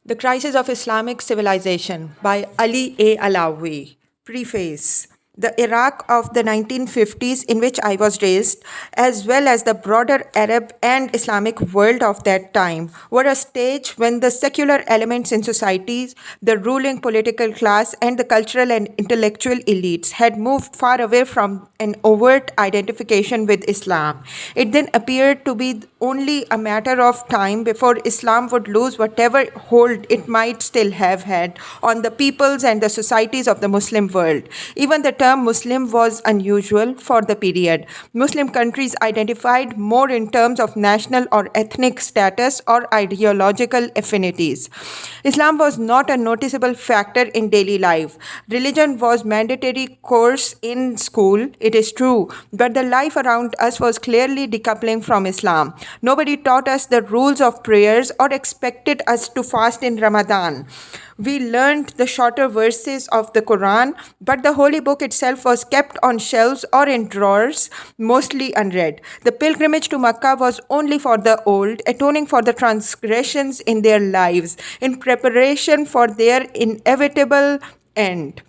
The Crisis of Islamic Civilization by Ali A. Allawi. Preface. The Iraq of the 1950s, in which I was raised, as well as the broader Arab and Islamic world of that time, were a stage when the secular elements in societies, the ruling political class, and the cultural and intellectual elites had moved far away from an overt identification with Islam. It then appeared to be only a matter of time before Islam would lose whatever hold it might still have had on the peoples and the societies of the Muslim world. Even the term Muslim was unusual for the period. Muslim countries identified more in terms of national or ethnic status or ideological affinities. Islam was not a noticeable factor in daily life. Religion was mandatory course in school, it is true, but the life around us was clearly decoupling from Islam. Nobody taught us the rules of prayers or expected us to fast in Ramadan. We learned the shorter verses of the Quran, but the holy book itself was kept on shelves or in drawers, mostly unread. The pilgrimage to Makkah was only for the old, atoning for the transgressions in their lives, in preparation for their inevitable end,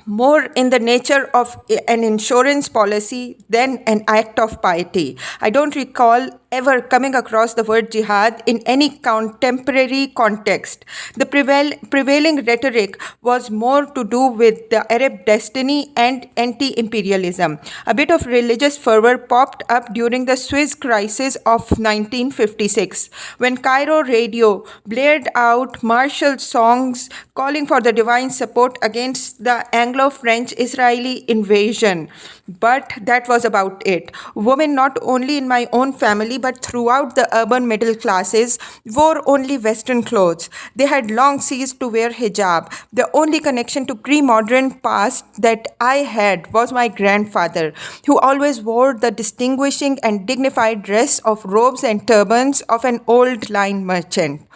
more in the nature of an insurance policy than an act of piety. I don't recall ever coming across the word jihad in any contemporary context. The prevailing rhetoric was more to do with the Arab destiny and anti-imperialism. A bit of religious fervor popped up during the Suez crisis of 1956, when Cairo radio blared out martial songs calling for the divine support against the Anglo-French Israeli invasion. But that was about it. Women, not only in my own family but throughout the urban middle classes, wore only Western clothes. They had long ceased to wear hijab. The only connection to pre-modern past that I had was my grandfather, who always wore the distinguishing and dignified dress of robes and turbans of an old line merchant.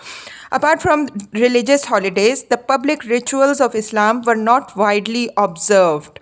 Apart from religious holidays, the public rituals of Islam were not widely observed.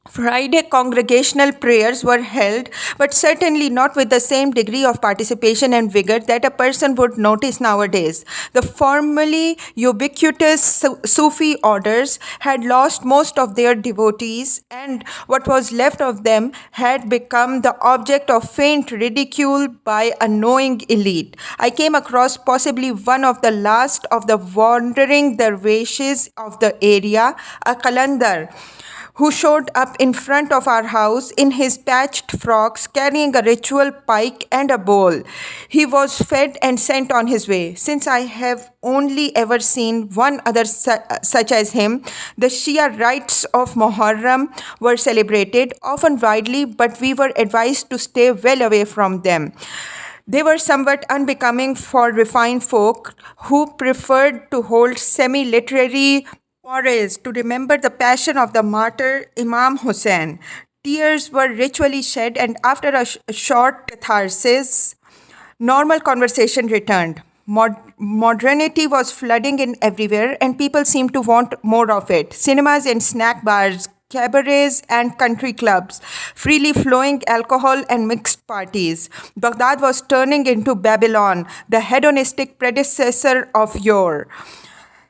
Friday congregational prayers were held, but certainly not with the same degree of participation and vigor that a person would notice nowadays. The formerly ubiquitous Sufi orders had lost most of their devotees, and what was left of them had become the object of faint ridicule by a knowing elite. I came across possibly one of the last of the wandering dervishes of the area, a Kalandar, who showed up in front of our house in his patched frocks carrying a ritual pike and a bowl. He was fed and sent on his way. Since I have only ever seen one other such as him, the Shia rites of Muharram were celebrated, often widely, but we were advised to stay well away from them. They were somewhat unbecoming for refined folk who preferred to hold semi-literary soirees to remember the passion of the martyr Imam Hussein. Tears were ritually shed, and after a short catharsis, normal conversation returned. Modernity was flooding in everywhere, and people seemed to want more of it. Cinemas and snack bars, cabarets and country clubs, freely flowing alcohol and mixed parties. Baghdad was turning into Babylon, the hedonistic predecessor of yore.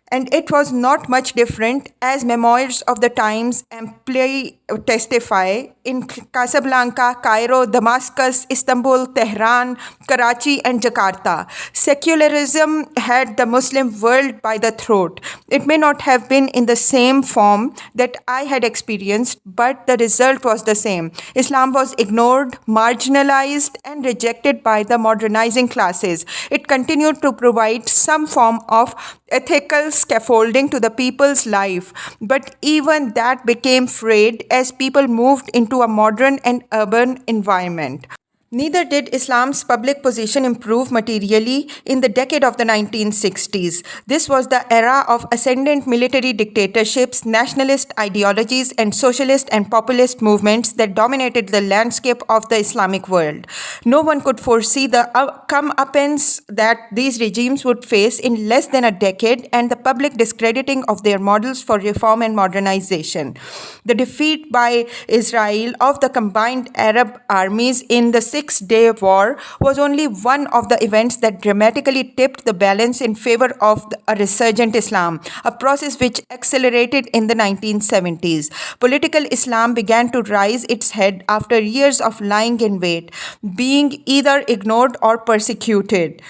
And it was not much different, as memoirs of the times amply testify, in Casablanca, Cairo, Damascus, Istanbul, Tehran, Karachi, and Jakarta. Secularism had the Muslim world by the throat. It may not have been in the same form that I had experienced, but the result was the same. Islam was ignored, marginalized, and rejected by the modernizing classes. It continued to provide some form of ethical scaffolding to the people's life, but even that became frayed as people moved into a modern and urban environment. Neither did Islam's public position improve materially in the decade of the 1960s. This was the era of ascendant military dictatorships, nationalist ideologies, and socialist and populist movements that dominated the landscape of the Islamic world. No one could foresee the comeuppance that these regimes would face in less than a decade, and the public discrediting of their models for reform and modernization. The defeat by Israel of the combined Arab armies in the Six-Day War was only one of the events that dramatically tipped the balance in favor of a resurgent Islam, a process which accelerated in the 1970s. Political Islam began to raise its head after years of lying in wait, being either ignored or persecuted.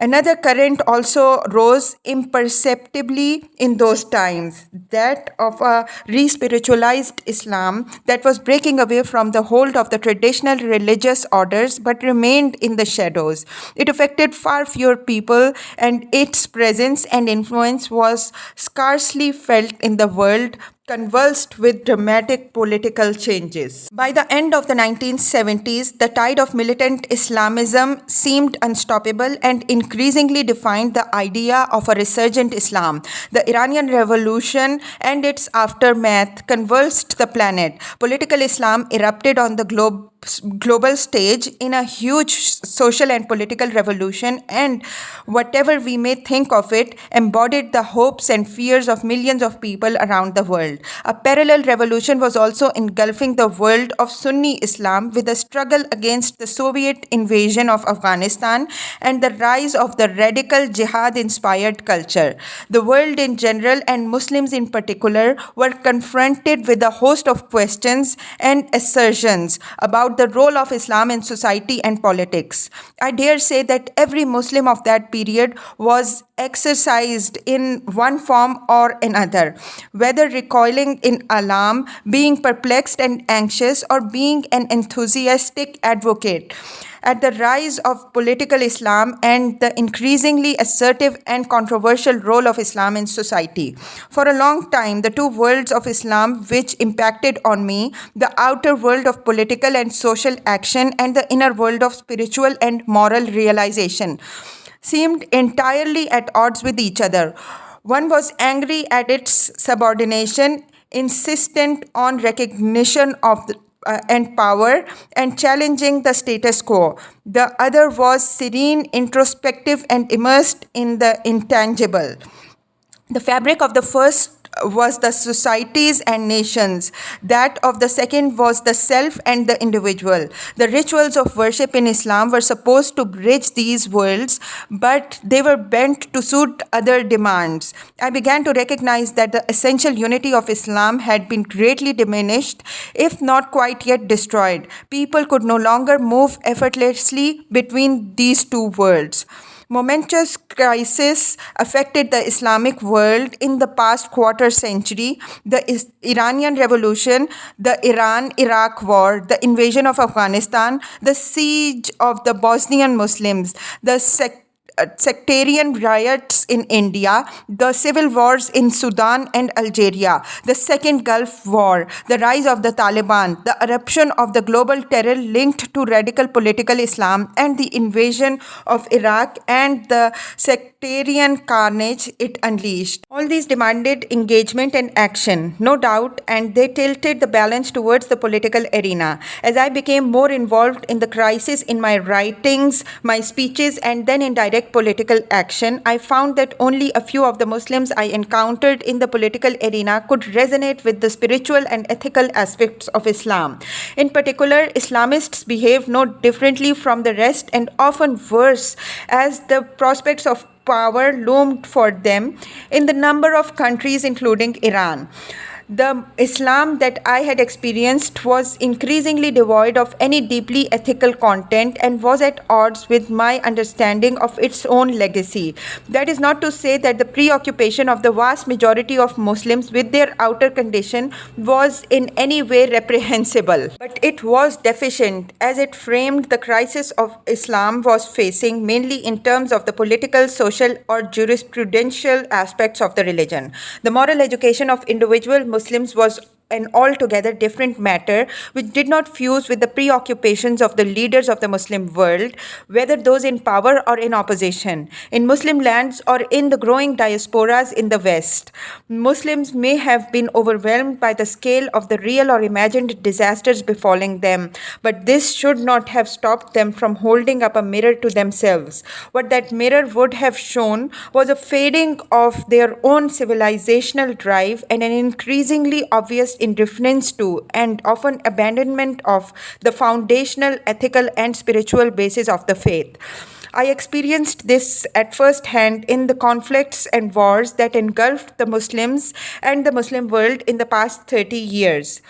Another current also rose imperceptibly in those times, that of a re-spiritualized Islam that was breaking away from the hold of the traditional religious orders but remained in the shadows. It affected far fewer people, and its presence and influence was scarcely felt in the world convulsed with dramatic political changes. By the end of the 1970s, the tide of militant Islamism seemed unstoppable and increasingly defined the idea of a resurgent Islam. The Iranian Revolution and its aftermath convulsed the planet. Political Islam erupted on the global stage in a huge social and political revolution, and whatever we may think of it, embodied the hopes and fears of millions of people around the world. A parallel revolution was also engulfing the world of Sunni Islam, with the struggle against the Soviet invasion of Afghanistan and the rise of the radical jihad-inspired culture. The world in general, and Muslims in particular, were confronted with a host of questions and assertions about the role of Islam in society and politics. I dare say that every Muslim of that period was exercised in one form or another, whether recoiling in alarm, being perplexed and anxious, or being an enthusiastic advocate. At the rise of political Islam and the increasingly assertive and controversial role of Islam in society. For a long time, the two worlds of Islam which impacted on me, the outer world of political and social action and the inner world of spiritual and moral realization, seemed entirely at odds with each other. One was angry at its subordination, insistent on recognition of and power, and challenging the status quo. The other was serene, introspective, and immersed in the intangible. The fabric of the first was the societies and nations. That of the second was the self and the individual. The rituals of worship in Islam were supposed to bridge these worlds, but they were bent to suit other demands. I began to recognize that the essential unity of Islam had been greatly diminished, if not quite yet destroyed. People could no longer move effortlessly between these two worlds. Momentous crisis affected the Islamic world in the past quarter century: the Iranian Revolution, the Iran-Iraq War, the invasion of Afghanistan, the siege of the Bosnian Muslims, the sectarian riots in India, the civil wars in Sudan and Algeria, the Second Gulf War, the rise of the Taliban, the eruption of the global terror linked to radical political Islam, and the invasion of Iraq and the sectarian carnage it unleashed. All these demanded engagement and action, no doubt, and they tilted the balance towards the political arena. As I became more involved in the crisis in my writings, my speeches, and then in direct political action, I found that only a few of the Muslims I encountered in the political arena could resonate with the spiritual and ethical aspects of Islam. In particular, Islamists behaved no differently from the rest, and often worse, as the prospects of power loomed for them in the number of countries, including Iran. The Islam that I had experienced was increasingly devoid of any deeply ethical content and was at odds with my understanding of its own legacy. That is not to say that the preoccupation of the vast majority of Muslims with their outer condition was in any way reprehensible, but it was deficient, as it framed the crisis of Islam was facing, mainly in terms of the political, social, or jurisprudential aspects of the religion. The moral education of individual Muslims was an altogether different matter, which did not fuse with the preoccupations of the leaders of the Muslim world, whether those in power or in opposition, in Muslim lands or in the growing diasporas in the West. Muslims may have been overwhelmed by the scale of the real or imagined disasters befalling them, but this should not have stopped them from holding up a mirror to themselves. What that mirror would have shown was a fading of their own civilizational drive and an increasingly obvious indifference to and often abandonment of the foundational ethical and spiritual basis of the faith. I experienced this at first hand in the conflicts and wars that engulfed the Muslims and the Muslim world in the past 30 years.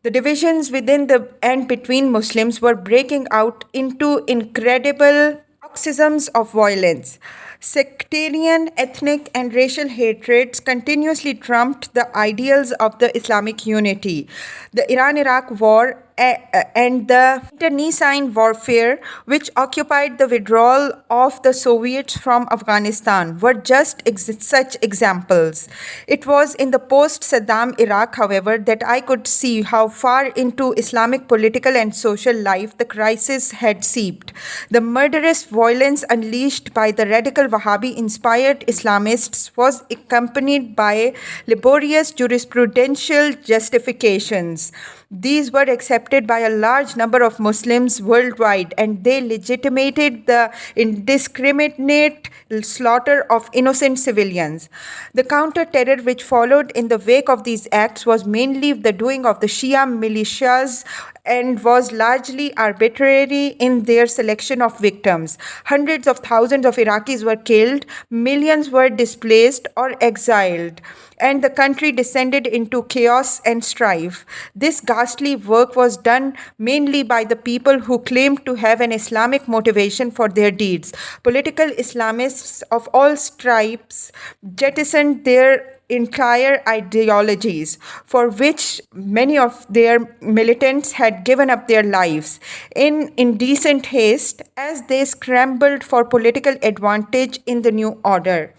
The divisions within the and between Muslims were breaking out into incredible paroxysms of violence. Sectarian, ethnic, and racial hatreds continuously trumped the ideals of the Islamic unity. The Iran Iraq War and the Internecine warfare, which occupied the withdrawal of the Soviets from Afghanistan, were just such examples. It was in the post Saddam Iraq, however, that I could see how far into Islamic political and social life the crisis had seeped. The murderous violence unleashed by the radical Wahhabi inspired Islamists was accompanied by laborious jurisprudential justifications. These were accepted by a large number of Muslims worldwide, and they legitimated the indiscriminate slaughter of innocent civilians. The counter-terror which followed in the wake of these acts was mainly the doing of the Shia militias and was largely arbitrary in their selection of victims. Hundreds of thousands of Iraqis were killed, millions were displaced or exiled, and the country descended into chaos and strife. This ghastly work was done mainly by the people who claimed to have an Islamic motivation for their deeds. Political Islamists of all stripes jettisoned their entire ideologies, for which many of their militants had given up their lives, in indecent haste as they scrambled for political advantage in the new order.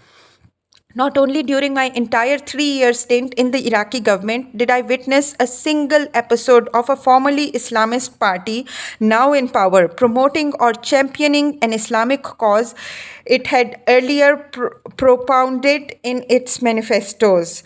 Not only during my entire 3-year stint in the Iraqi government did I witness a single episode of a formerly Islamist party now in power promoting or championing an Islamic cause it had earlier propounded in its manifestos.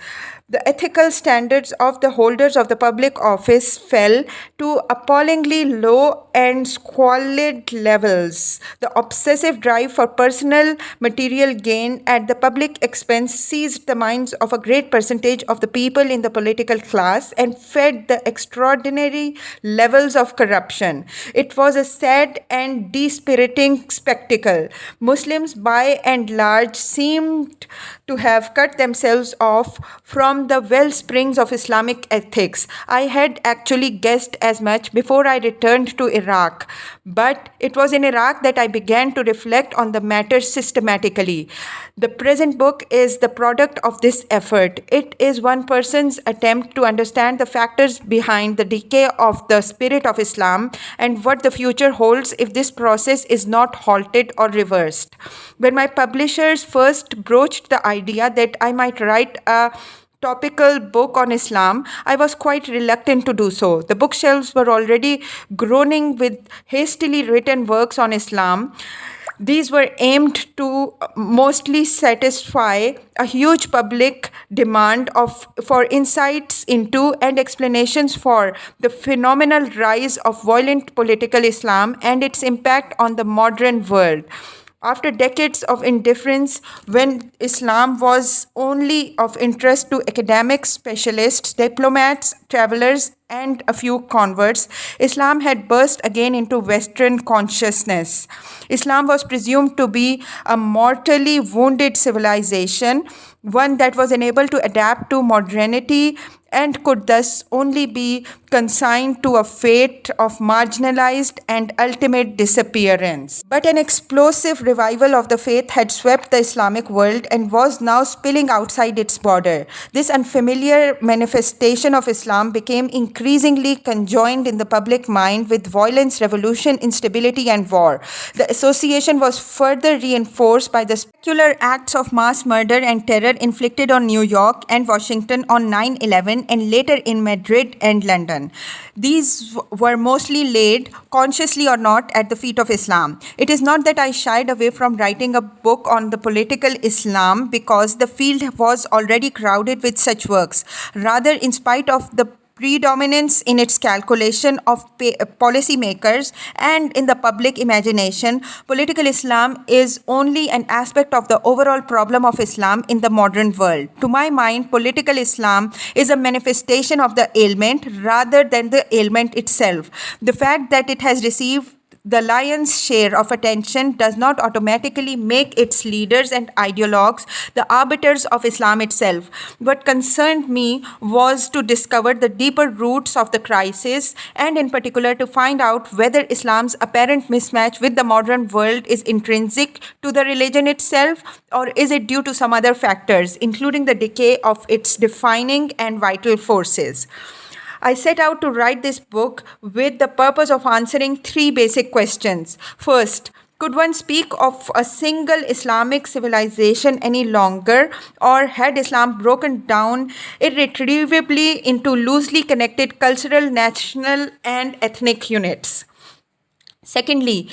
The ethical standards of the holders of the public office fell to appallingly low and squalid levels. The obsessive drive for personal material gain at the public expense seized the minds of a great percentage of the people in the political class and fed the extraordinary levels of corruption. It was a sad and dispiriting spectacle. Muslims, by and large, seemed to have cut themselves off from the well springs of Islamic ethics. I had actually guessed as much before I returned to Iraq, but it was in Iraq that I began to reflect on the matter systematically. The present book is the product of this effort. It is one person's attempt to understand the factors behind the decay of the spirit of Islam and what the future holds if this process is not halted or reversed. When my publishers first broached the idea that I might write a topical book on Islam, I was quite reluctant to do so. The bookshelves were already groaning with hastily written works on Islam. These were aimed to mostly satisfy a huge public demand for insights into and explanations for the phenomenal rise of violent political Islam and its impact on the modern world. After decades of indifference, when Islam was only of interest to academics, specialists, diplomats, travelers, and a few converts, Islam had burst again into Western consciousness. Islam was presumed to be a mortally wounded civilization, one that was unable to adapt to modernity and could thus only be consigned to a fate of marginalized and ultimate disappearance. But an explosive revival of the faith had swept the Islamic world and was now spilling outside its border. This unfamiliar manifestation of Islam became increasingly conjoined in the public mind with violence, revolution, instability, and war. The association was further reinforced by the spectacular acts of mass murder and terror inflicted on New York and Washington on 9/11 and later in Madrid and London. These were mostly laid, consciously or not, at the feet of Islam. It is not that I shied away from writing a book on the political Islam because the field was already crowded with such works. Rather, in spite of the predominance in its calculation of policymakers and in the public imagination, political Islam is only an aspect of the overall problem of Islam in the modern world. To my mind, political Islam is a manifestation of the ailment rather than the ailment itself. The fact that it has received the lion's share of attention does not automatically make its leaders and ideologues the arbiters of Islam itself. What concerned me was to discover the deeper roots of the crisis and, in particular, to find out whether Islam's apparent mismatch with the modern world is intrinsic to the religion itself or is it due to some other factors, including the decay of its defining and vital forces. I set out to write this book with the purpose of answering three basic questions. First, could one speak of a single Islamic civilization any longer, or had Islam broken down irretrievably into loosely connected cultural, national, and ethnic units? Secondly,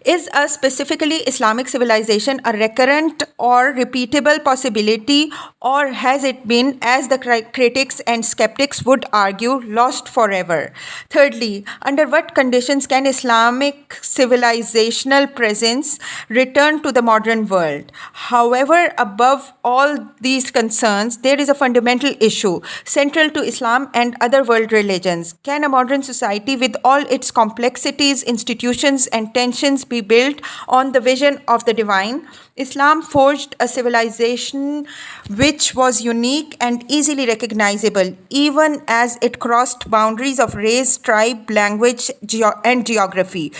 is a specifically Islamic civilization a recurrent or repeatable possibility, or has it been, as the critics and skeptics would argue, lost forever? Thirdly, under what conditions can Islamic civilizational presence return to the modern world? However, above all these concerns, there is a fundamental issue central to Islam and other world religions. Can a modern society, with all its complexities, institutions, and tensions, be built on the vision of the divine? Islam forged a civilization which was unique and easily recognizable, even as it crossed boundaries of race, tribe, language, and geography.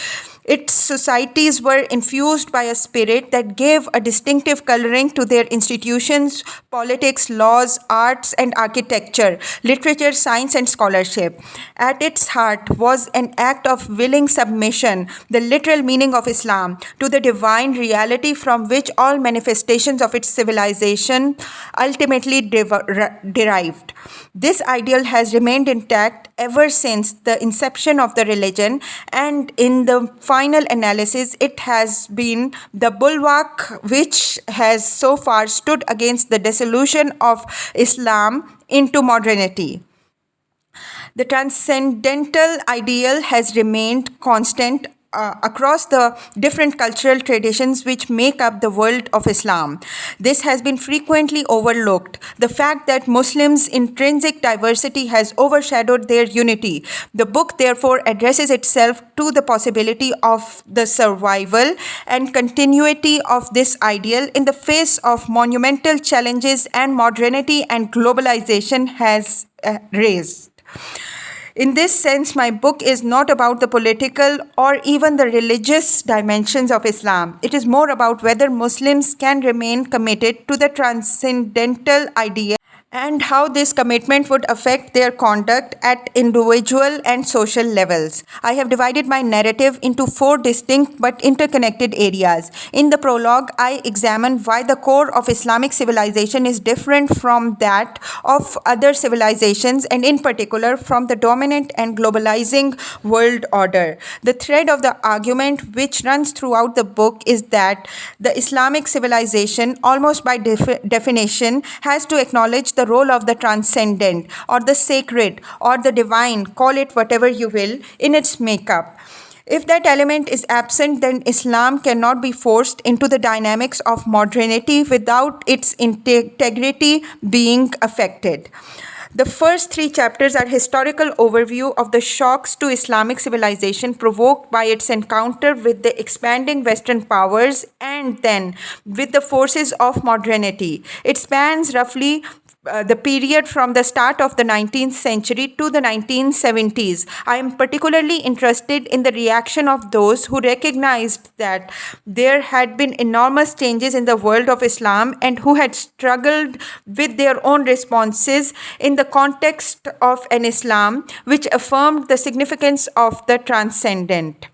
Its societies were infused by a spirit that gave a distinctive coloring to their institutions, politics, laws, arts, and architecture, literature, science, and scholarship. At its heart was an act of willing submission, the literal meaning of Islam, to the divine reality from which all manifestations of its civilization ultimately derived. This ideal has remained intact ever since the inception of the religion, and in the final analysis, it has been the bulwark which has so far stood against the dissolution of Islam into modernity. The transcendental ideal has remained constant across the different cultural traditions which make up the world of Islam. This has been frequently overlooked. The fact that Muslims' intrinsic diversity has overshadowed their unity. The book therefore addresses itself to the possibility of the survival and continuity of this ideal in the face of monumental challenges and modernity and globalization has raised. In this sense, my book is not about the political or even the religious dimensions of Islam. It is more about whether Muslims can remain committed to the transcendental idea and how this commitment would affect their conduct at individual and social levels. I have divided my narrative into four distinct but interconnected areas. In the prologue, I examine why the core of Islamic civilization is different from that of other civilizations, and in particular from the dominant and globalizing world order. The thread of the argument which runs throughout the book is that the Islamic civilization, almost by definition, has to acknowledge the role of the transcendent or the sacred or the divine, call it whatever you will, in its makeup. If that element is absent, then Islam cannot be forced into the dynamics of modernity without its integrity being affected. The first three chapters are historical overview of the shocks to Islamic civilization provoked by its encounter with the expanding Western powers and then with the forces of modernity. It spans roughly the period from the start of the 19th century to the 1970s. I am particularly interested in the reaction of those who recognized that there had been enormous changes in the world of Islam and who had struggled with their own responses in the context of an Islam which affirmed the significance of the transcendent.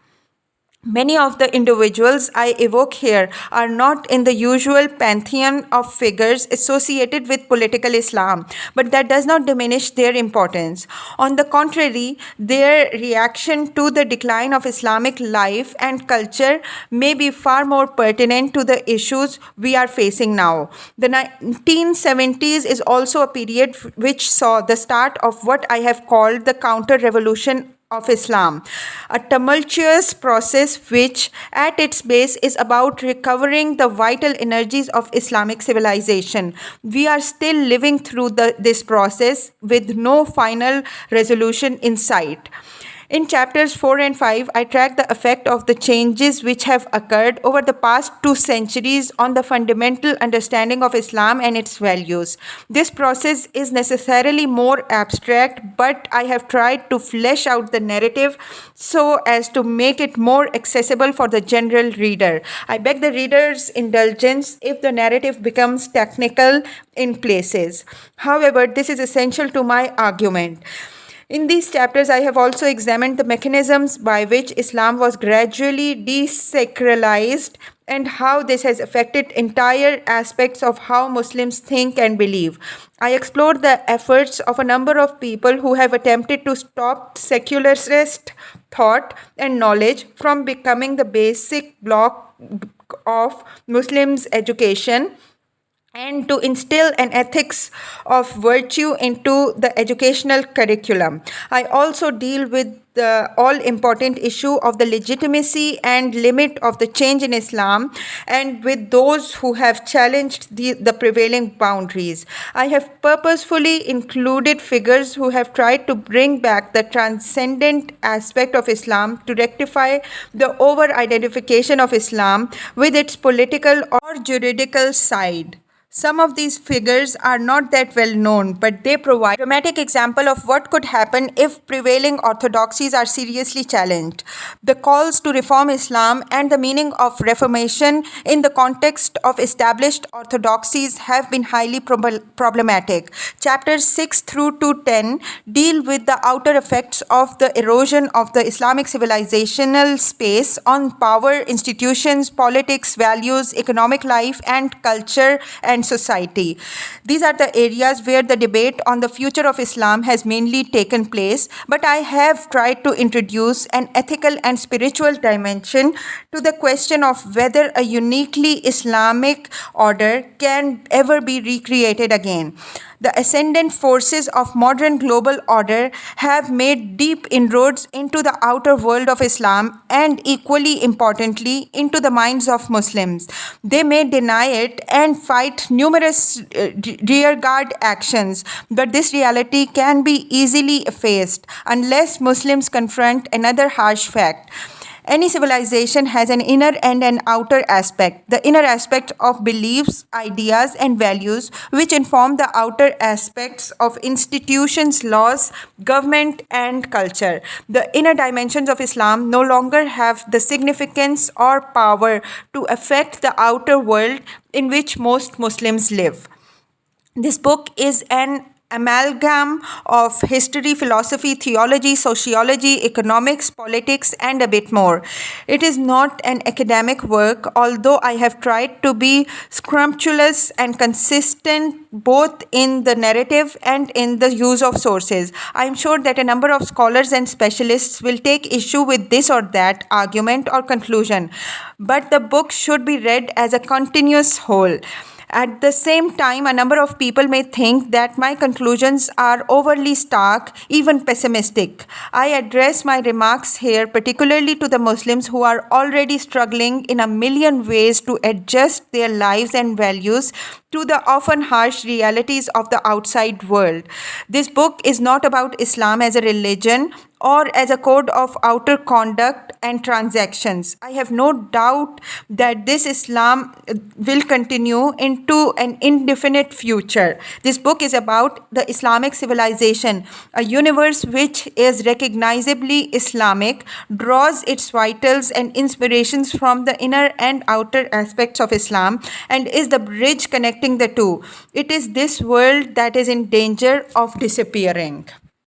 Many of the individuals I evoke here are not in the usual pantheon of figures associated with political Islam, but that does not diminish their importance. On the contrary, their reaction to the decline of Islamic life and culture may be far more pertinent to the issues we are facing now. The 1970s is also a period which saw the start of what I have called the counter revolution of Islam, a tumultuous process which, at its base, is about recovering the vital energies of Islamic civilization. We are still living through this process with no final resolution in sight. In chapters 4 and 5, I track the effect of the changes which have occurred over the past 2 centuries on the fundamental understanding of Islam and its values. This process is necessarily more abstract, but I have tried to flesh out the narrative so as to make it more accessible for the general reader. I beg the reader's indulgence if the narrative becomes technical in places. However, this is essential to my argument. In these chapters, I have also examined the mechanisms by which Islam was gradually desacralized and how this has affected entire aspects of how Muslims think and believe. I explored the efforts of a number of people who have attempted to stop secularist thought and knowledge from becoming the basic block of Muslims' education, and to instill an ethics of virtue into the educational curriculum. I also deal with the all-important issue of the legitimacy and limit of the change in Islam and with those who have challenged the prevailing boundaries. I have purposefully included figures who have tried to bring back the transcendent aspect of Islam to rectify the over-identification of Islam with its political or juridical side. Some of these figures are not that well known, but they provide a dramatic example of what could happen if prevailing orthodoxies are seriously challenged. The calls to reform Islam and the meaning of reformation in the context of established orthodoxies have been highly problematic. Chapters 6 through to 10 deal with the outer effects of the erosion of the Islamic civilizational space on power, institutions, politics, values, economic life, and culture and society. These are the areas where the debate on the future of Islam has mainly taken place, but I have tried to introduce an ethical and spiritual dimension to the question of whether a uniquely Islamic order can ever be recreated again. The ascendant forces of modern global order have made deep inroads into the outer world of Islam and, equally importantly, into the minds of Muslims. They may deny it and fight numerous rearguard actions, but this reality can be easily effaced unless Muslims confront another harsh fact. Any civilization has an inner and an outer aspect. The inner aspect of beliefs, ideas, and values, which inform the outer aspects of institutions, laws, government, and culture. The inner dimensions of Islam no longer have the significance or power to affect the outer world in which most Muslims live. This book is an amalgam of history, philosophy, theology, sociology, economics, politics, and a bit more. It is not an academic work, although I have tried to be scrumptious and consistent both in the narrative and in the use of sources. I am sure that a number of scholars and specialists will take issue with this or that argument or conclusion, but the book should be read as a continuous whole. At the same time, a number of people may think that my conclusions are overly stark, even pessimistic. I address my remarks here particularly to the Muslims who are already struggling in a million ways to adjust their lives and values to the often harsh realities of the outside world. This book is not about Islam as a religion or as a code of outer conduct and transactions. I have no doubt that this Islam will continue into an indefinite future. This book is about the Islamic civilization, a universe which is recognizably Islamic, draws its vitals and inspirations from the inner and outer aspects of Islam, and is the bridge connecting the two. It is this world that is in danger of disappearing.